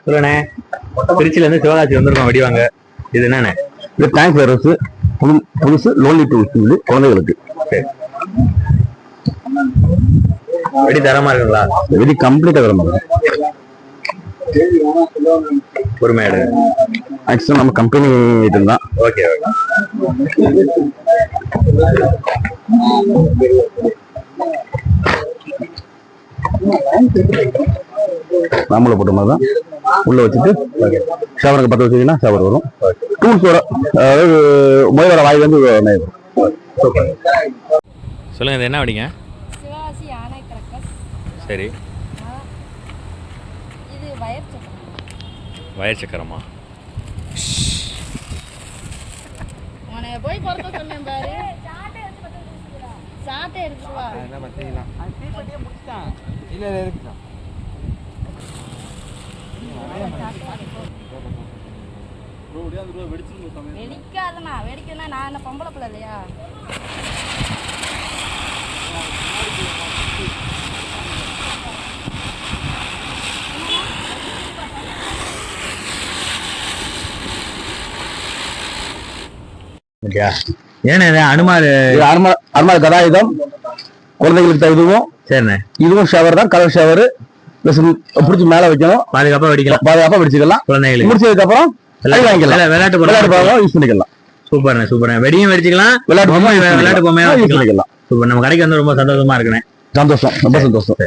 சொல்லுண்ணே, திருச்சியில இருந்து சிவகாசி வந்திருக்கோம் வெடிவாங்க. இது என்னண்ணே? இது டேங்க் வைரஸ் புதுசு லோன்லி டூல்ஸ் குழந்தைகளுக்கு. வெடி தரமா இருக்குங்களா? வெடி கம்ப்ளீட்டா தரமா இருக்கு. பொறுமையாடு ஆக்சுவலா நம்ம கம்பெனி ஐட்டம் தான். Okay okay. மாமூல போட்ட மாதிரி தான் உள்ள வச்சுட்டு ஷவருக்கு பற்ற வச்சீங்கன்னா ஷவர் வரும். டூல்ஸோட அதாவது மொழியோட வாய் வந்து வரும். சொல்லுங்க, இது என்ன வெடிங்க? சிவகாசி யானை கிரக்கர்ஸ். சரி, இது வயர் சக்கரம். வயர் சக்கரமா? உன்னை போய் பொறுத்த சொன்னேன் பாரு. சாட்டை எடுத்துட்டு வா. என்ன பத்திங்களா? அது தீப்பெட்டியே முடிச்சிட்டான். இல்ல இல்ல இருக்குடா. வெடிக்காதண்ணா, வெடிக்கனா நான் என்ன பொம்பளை பிள்ளை இல்லையா? ஏன்னா அனுமார் அனுமார் கதாயுதம் குழந்தைகளுக்கு இதுவும். சரிண்ணே, இதுவும் ஷவர் தான், கலர் ஷவர். பிடிச்சி மேல வைக்கணும், பாதுகாப்பா வெடிக்கலாம். பாதுகாப்பா வெடிச்சுக்கலாம். குழந்தைகளுக்கு முடிச்சதுக்கு அப்புறம் விளையாட்டு யூஸ். சூப்பர்ண்ணே சூப்பர்ண்ணே. வெடியும் வெடிச்சுக்கலாம், விளையாட்டு பொம்மையா யூஸ் பண்ணிக்கலாம். சூப்பர். நம்ம கடைக்கு வந்து ரொம்ப சந்தோஷமா இருக்குண்ணே. சந்தோஷம், ரொம்ப சந்தோஷம்.